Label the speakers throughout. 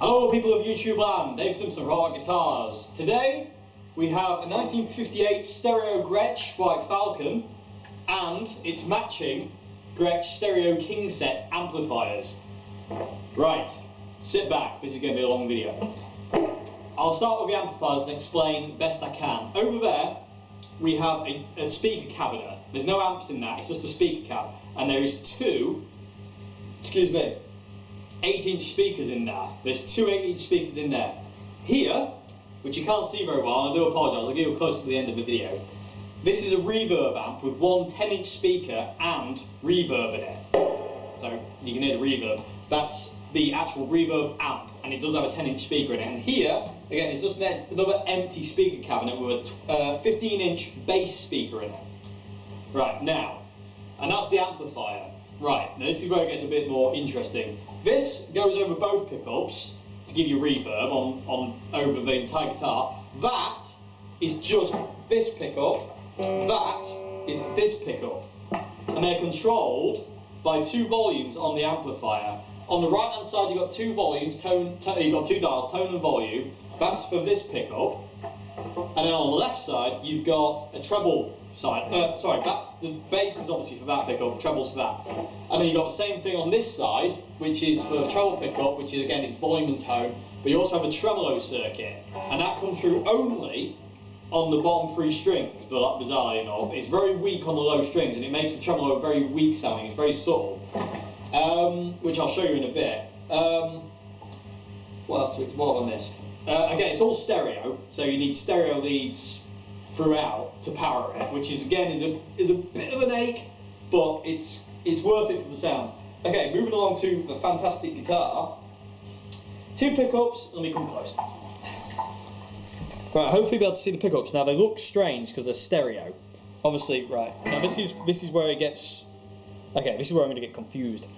Speaker 1: Hello people of YouTube land, Dave Simpson from Rock Guitars. Today we have a 1958 stereo Gretsch white Falcon and its matching Gretsch stereo king set amplifiers. Right, sit back, this is going to be a long video. I'll start with the amplifiers and explain best I can. Over there we have a speaker cabinet. There's no amps in that, it's just a speaker cab. And there is two, 8-inch speakers in there. There's two 8-inch speakers in there. Here, which you can't see very well, and I do apologise, I'll give you a close-up at the end of the video. This is a reverb amp with one 10-inch speaker and reverb in it. So you can hear the reverb. That's the actual reverb amp, and it does have a 10-inch speaker in it. And here, again, it's just another empty speaker cabinet with a 15-inch bass speaker in it. Right, now, and that's the amplifier. Right, now this is where it gets a bit more interesting. This goes over both pickups to give you reverb on over the entire guitar. That is just this pickup, that is this pickup. And they're controlled by two volumes on the amplifier. On the right hand side you've got two volumes, you've got two dials, tone and volume. That's for this pickup. And then on the left side you've got a treble side, that's the bass is obviously for that pickup, treble's for that. And then you've got the same thing on this side, which is for the treble pickup, which is again is volume and tone, but you also have a tremolo circuit, and that comes through only on the bottom three strings, but bizarrely enough, it's very weak on the low strings, and it makes the tremolo very weak sounding, it's very subtle, which I'll show you in a bit. What else have I missed? Again, it's all stereo, so you need stereo leads throughout to power it, which is again is a bit of an ache, but it's worth it for the sound. Okay, moving along to the fantastic guitar. Two pickups, let me come close. Right, hopefully you'll be able to see the pickups. Now they look strange because they're stereo. Obviously, right. Now this is where it gets. Okay, this is where I'm going to get confused.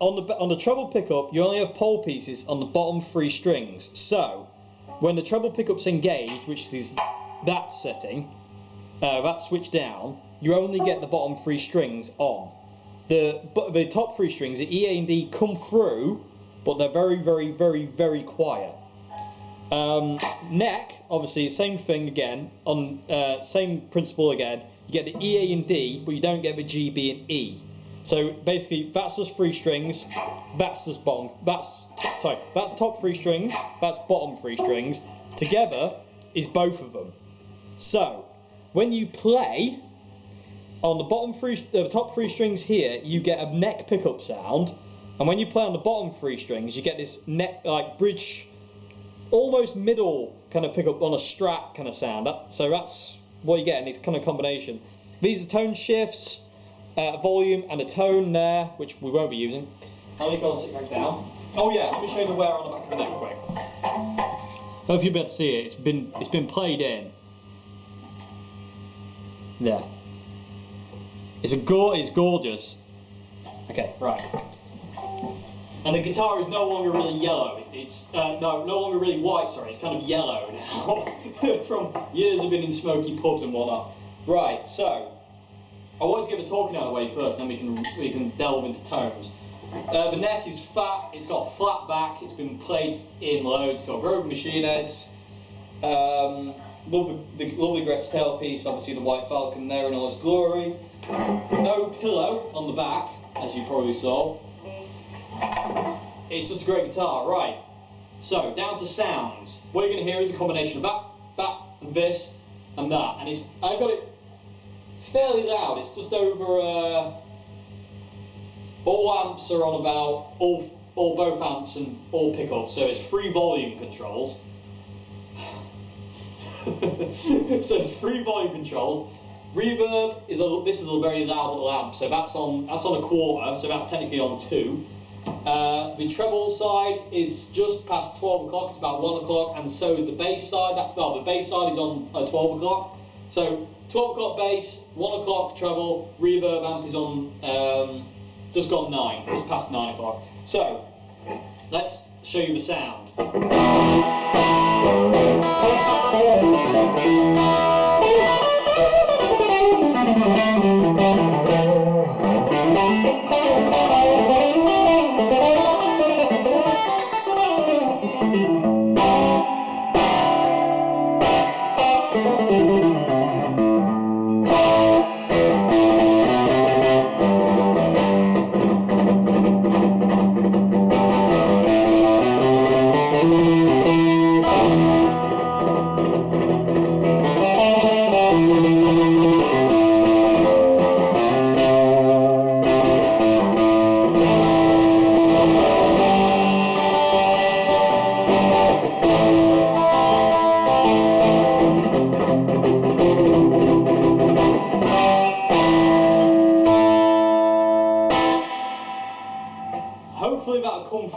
Speaker 1: On the treble pickup, you only have pole pieces on the bottom three strings. So when the treble pickup's engaged, which is that setting, that switch down, you only get the bottom three strings on. The top three strings, the E, A and D, come through, but they're very, very, very, very quiet. Neck, obviously, same thing again, on same principle again, you get the E, A and D, but you don't get the G, B and E. So basically, that's just three strings, that's just that's top three strings, that's bottom three strings, together is both of them. So, when you play, on the top three strings here, you get a neck pickup sound, and when you play on the bottom three strings, you get this neck, like bridge, almost middle kind of pickup on a strat kind of sound. So that's what you get in this kind of combination. These are tone shifts, volume, and a tone there, which we won't be using. Let me go and sit back down. Oh yeah, let me show you the wear on the back of the neck quick. Hope you'll be able to see it. It's been played in. There. It's gorgeous. Okay, right. And the guitar is no longer really yellow. It's no longer really white. Sorry, it's kind of yellow now from years of being in smoky pubs and whatnot. Right. So I wanted to get the talking out of the way first, and then we can delve into tones. The neck is fat. It's got a flat back. It's been played in loads. It's got Grove machine heads. The lovely Gretsch tailpiece, obviously the white Falcon there in all its glory. No pillow on the back, as you probably saw. It's just a great guitar, right? So, down to sounds. What you're going to hear is a combination of that, and this, and that. And I've got it fairly loud. It's just over, all amps are on about, both amps and all pickups, so it's 3 volume controls. So it's 3 volume controls. Reverb is this is a very loud little amp, so that's on a quarter, so that's technically on 2. The treble side is just past 12 o'clock, it's about 1 o'clock, and so is the bass side. The bass side is on 12 o'clock. So 12 o'clock bass, 1 o'clock treble, reverb amp is on just gone 9, just past 9 o'clock. So let's show you the sound.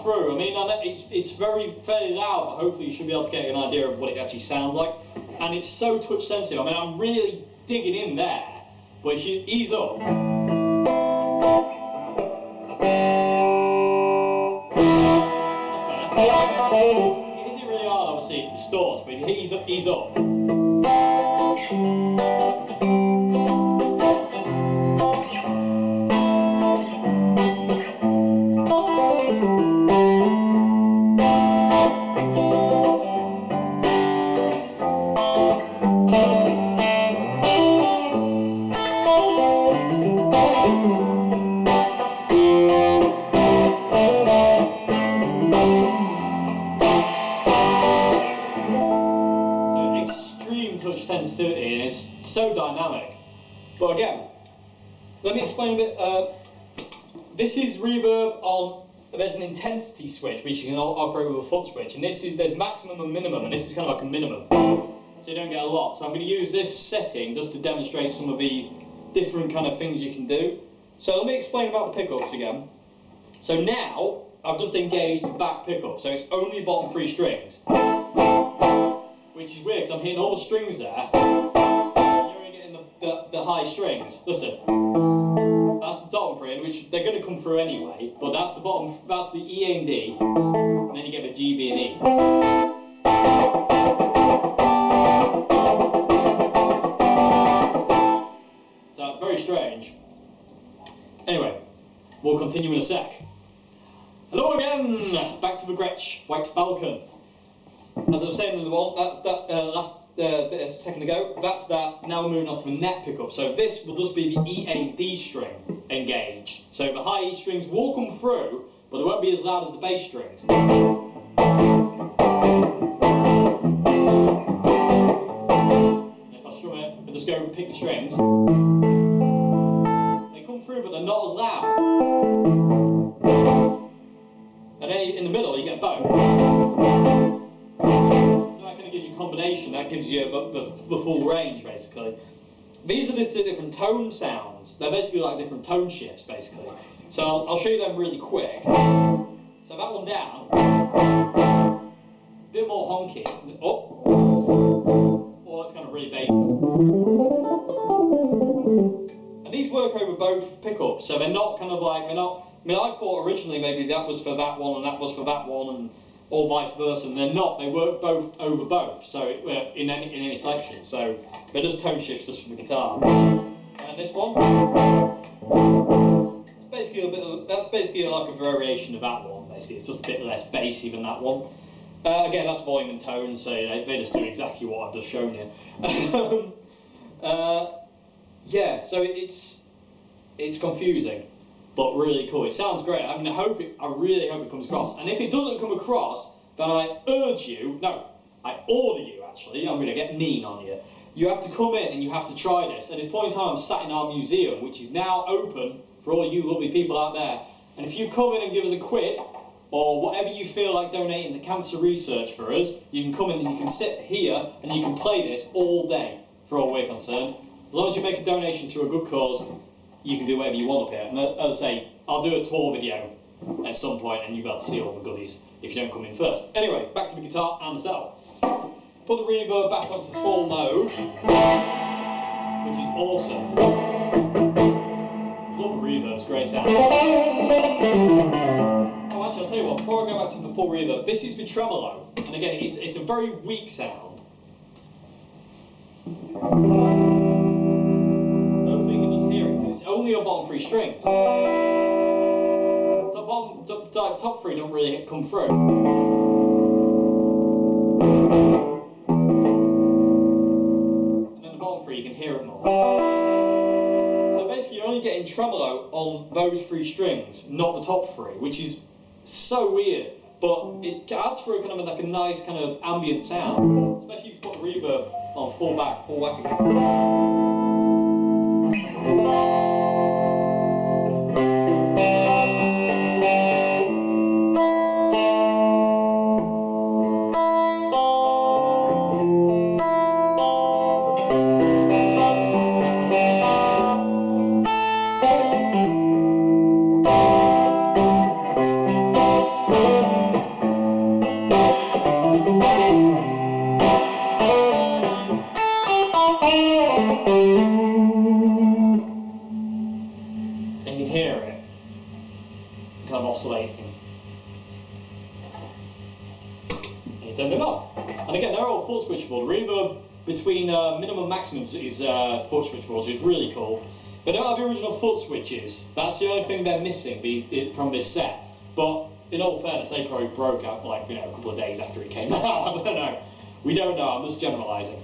Speaker 1: through. I mean, it's fairly loud, but hopefully you should be able to get an idea of what it actually sounds like. And it's so touch sensitive. I mean, I'm really digging in there. But if you ease up, that's better. If you hit it really hard, obviously it distorts. But if you hit ease up. Sensitivity, and it's so dynamic. But again, let me explain a bit. This is reverb on. There's an intensity switch which you can operate with a foot switch, and there's maximum and minimum, and this is kind of like a minimum, so you don't get a lot. So I'm going to use this setting just to demonstrate some of the different kind of things you can do. So let me explain about the pickups again. So now I've just engaged the back pickup, so it's only bottom 3 strings. Which is weird because I'm hitting all the strings there. You're only getting the high strings. Listen, that's the bottom 3, which they're going to come through anyway. But that's the bottom. That's the E, A, and D, and then you get the G, B, and E. So very strange. Anyway, we'll continue in a sec. Hello again. Back to the Gretsch White Falcon. As I was saying in the one, last bit a second ago, that's that. Now we're moving on to the neck pickup. So this will just be the E, A, and D string engaged. So the high E strings will come through, but they won't be as loud as the bass strings. And if I strum it, I just go and pick the strings. They come through, but they're not as loud. And then in the middle, you get both. Gives you combination, that gives you the full range basically. These are the 2 different tone sounds. They're basically like different tone shifts basically. So I'll show you them really quick. So that one down, a bit more honky. Up. Oh, it's kind of really bassy. And these work over both pickups, so they're not kind of like, I mean, I thought originally maybe that was for that one and that was for that one, and or vice versa, and they're not. They work both over both. So in any selection. So they're just tone shifts just for the guitar. And this one, that's basically like a variation of that one. Basically, it's just a bit less bassy than that one. Again, that's volume and tone, so they just do exactly what I've just shown you. Yeah, so it's confusing, but really cool. It sounds great. I mean, I really hope it comes across. And if it doesn't come across, then I order you, actually, I'm going to get mean on you. You have to come in and you have to try this. At this point in time, I'm sat in our museum, which is now open for all you lovely people out there. And if you come in and give us a quid, or whatever you feel like donating to cancer research for us, you can come in and you can sit here and you can play this all day, for all we're concerned. As long as you make a donation to a good cause, you can do whatever you want up here. And as I say, I'll do a tour video at some point and you'll be able to see all the goodies if you don't come in first. Anyway, back to the guitar and the setup. Put the reverb back onto full mode, which is awesome. Love the reverb, it's great sound. Oh, actually, I'll tell you what, before I go back to the full reverb, this is the tremolo. And again, it's a very weak sound. Hopefully you can just hear it, because it's only on bottom 3 strings. The top 3 don't really come through. And then the bottom 3 you can hear it more. So basically you're only getting tremolo on those 3 strings, not the top 3, which is so weird. But it adds for a kind of like a nice kind of ambient sound, especially if you put reverb on full whack again. oscillating. And you turn it off. And again, they're all foot switchable. The reverb between minimum and maximum is foot switchable, which is really cool. They don't have the original foot switches. That's the only thing they're missing from this set. But in all fairness, they probably broke out like, you know, a couple of days after it came out. I don't know. We don't know. I'm just generalising,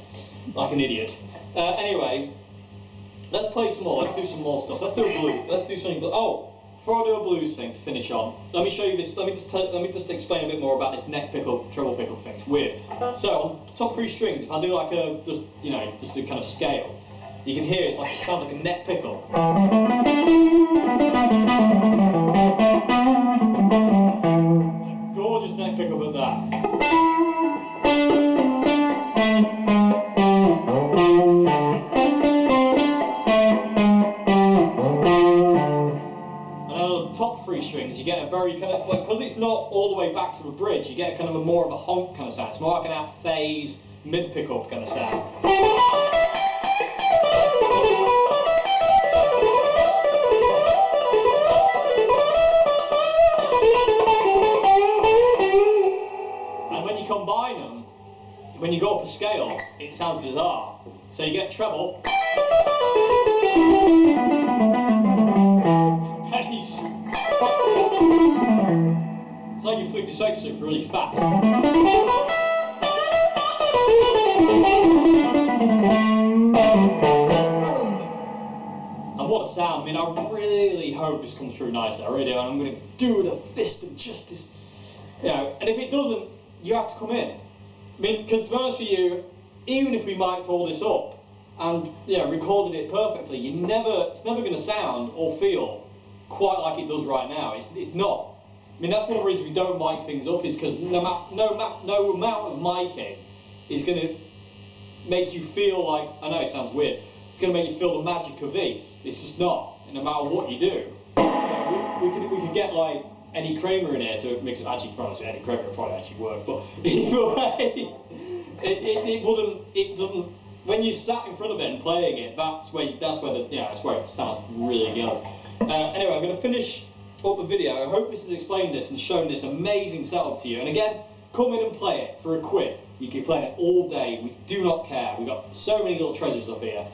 Speaker 1: like an idiot. Anyway, let's play some more. Let's do some more stuff. Let's do a blues. Let's do something. Oh, before I do a blues thing to finish on, let me show you this. Let me just explain a bit more about this neck pickup, treble pickup thing. It's weird. So on top 3 strings, if I do like a just a kind of scale, you can hear it sounds like a neck pickup. Gorgeous neck pickup at that. Top 3 strings, you get a very kind of, because it's not all the way back to the bridge, you get kind of more of a honk kind of sound. It's more like an out phase, mid pickup kind of sound. And when you combine them, when you go up a scale, it sounds bizarre. So you get treble, bass. It's like you flick the closeup really fast. And what a sound. I mean, I really hope this comes through nicely. I really do. And I'm going to do the fist of justice. You know, and if it doesn't, you have to come in. I mean, because to be honest with you, even if we mic'd all this up and recorded it perfectly, it's never going to sound or feel quite like it does right now. It's not. I mean, that's one of the reasons we don't mic things up, is because no amount of miking is going to make you feel like, I know it sounds weird, it's going to make you feel the magic of this. It's just not, no matter what you do. We could get like Eddie Kramer in here to mix it. Actually, honestly, Eddie Kramer would probably actually work, but either way, it doesn't, when you sat in front of it and playing it, that's where it sounds really good. Anyway, I'm going to finish up the video. I hope this has explained this and shown this amazing setup to you. And again, come in and play it for £1. You can play it all day. We do not care. We've got so many little treasures up here.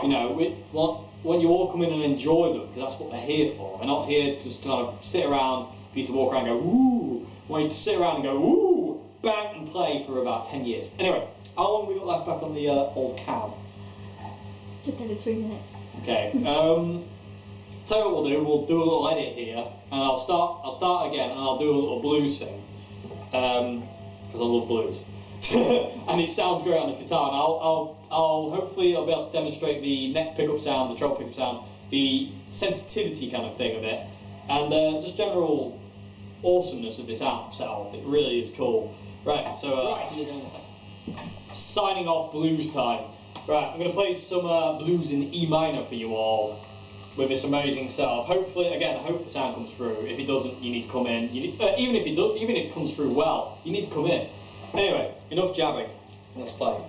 Speaker 1: You know, we want you all come in and enjoy them, because that's what they're here for. They're not here to just kind of sit around for you to walk around and go, woo. We want you to sit around and go, woo, bang, and play for about 10 years. Anyway, how long have we got left back on the old cam?
Speaker 2: Just over 3 minutes.
Speaker 1: Okay. Tell you what we'll do a little edit here, and I'll start again, and I'll do a little blues thing, because I love blues, and it sounds great on the guitar. And hopefully I'll be able to demonstrate the neck pickup sound, the treble pickup sound, the sensitivity kind of thing of it, and just general awesomeness of this amp setup. It really is cool. Right, so see you again in a second. Signing off blues time. Right, I'm going to play some blues in E minor for you all, with this amazing setup. Hopefully, again, I hope the sound comes through. If it doesn't, you need to come in. Even if it comes through well, you need to come in. Anyway, enough jabbing. Let's play.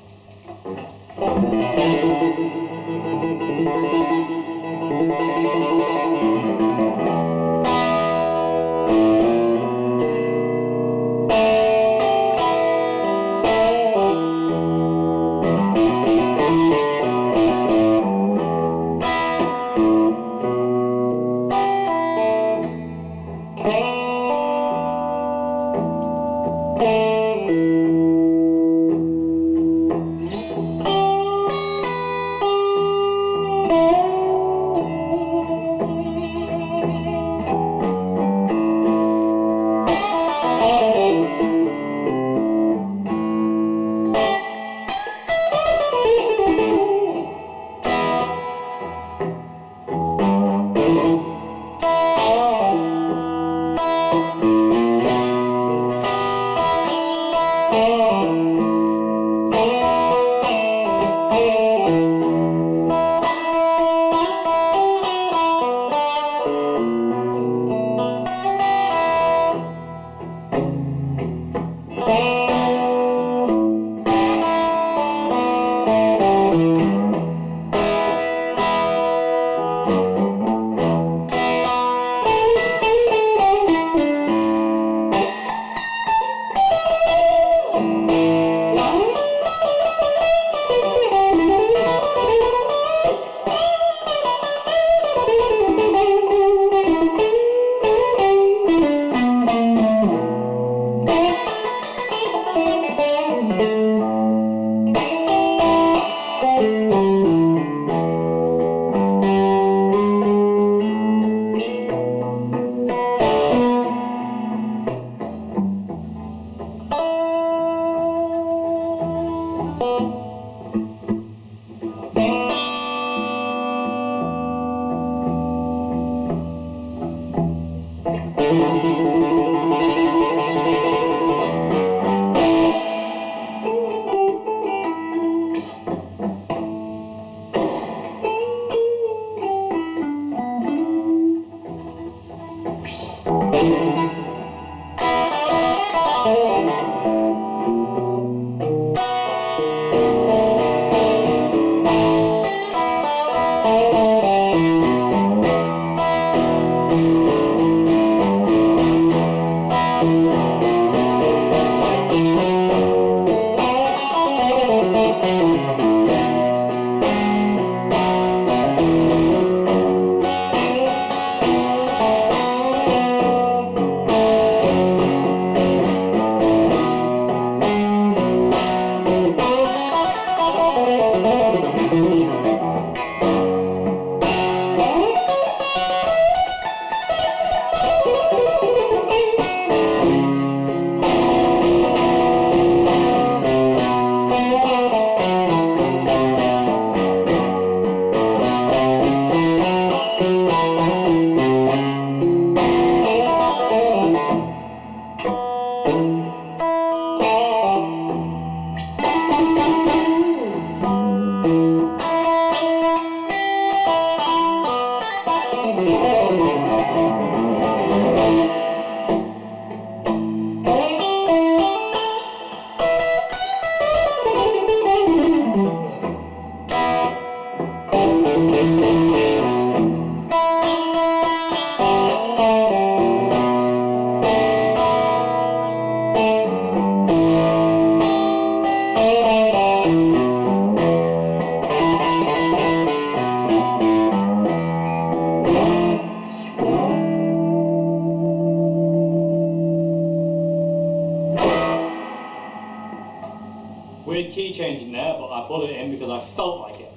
Speaker 1: Weird key change in there, but I put it in because I felt like it.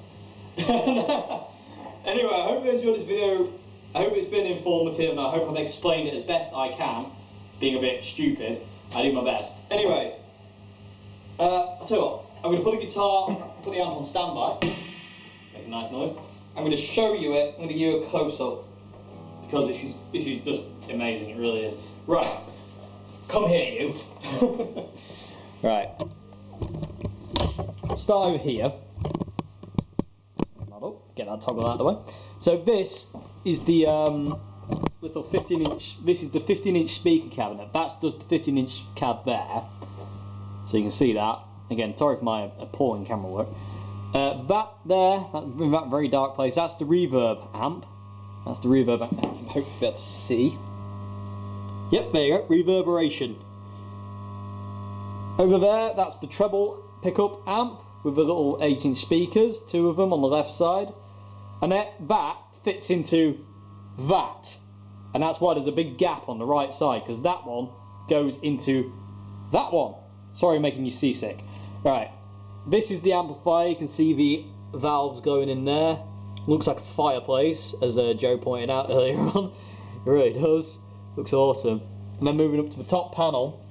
Speaker 1: Anyway, I hope you enjoyed this video. I hope it's been informative, and I hope I've explained it as best I can. Being a bit stupid, I do my best. Anyway, I'll tell you what, I'm going to put the guitar, put the amp on standby. Makes a nice noise. I'm going to show you it. I'm going to give you a close-up because this is just amazing. It really is. Right, come here, you. Right. Start over here. Get that toggle out of the way. So this is the little 15-inch. This is the 15-inch speaker cabinet. That's just the 15-inch cab there. So you can see that. Again, sorry for my appalling camera work. That there, in that very dark place, that's the reverb amp. That's the reverb amp. I hope you'll be able to see. Yep, there you go. Reverberation. Over there, that's the treble pickup amp with the little 8-inch speakers, 2 of them on the left side. And that fits into that. And that's why there's a big gap on the right side, because that one goes into that one. Sorry, making you seasick. Right, this is the amplifier. You can see the valves going in there. Looks like a fireplace, as Joe pointed out earlier on. It really does. Looks awesome. And then moving up to the top panel,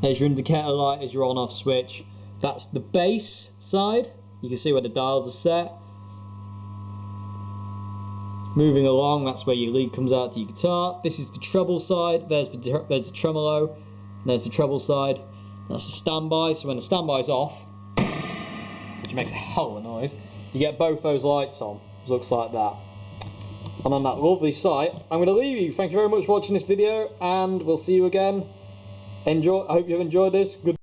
Speaker 1: there's your indicator light as your on-off switch. That's the bass side. You can see where the dials are set. Moving along, that's where your lead comes out to your guitar. This is the treble side. There's the tremolo. There's the treble side. That's the standby. So when the standby's off, which makes a hell of a noise, you get both those lights on. It looks like that. And on that lovely sight, I'm going to leave you. Thank you very much for watching this video, and we'll see you again. Enjoy. I hope you've enjoyed this. Good.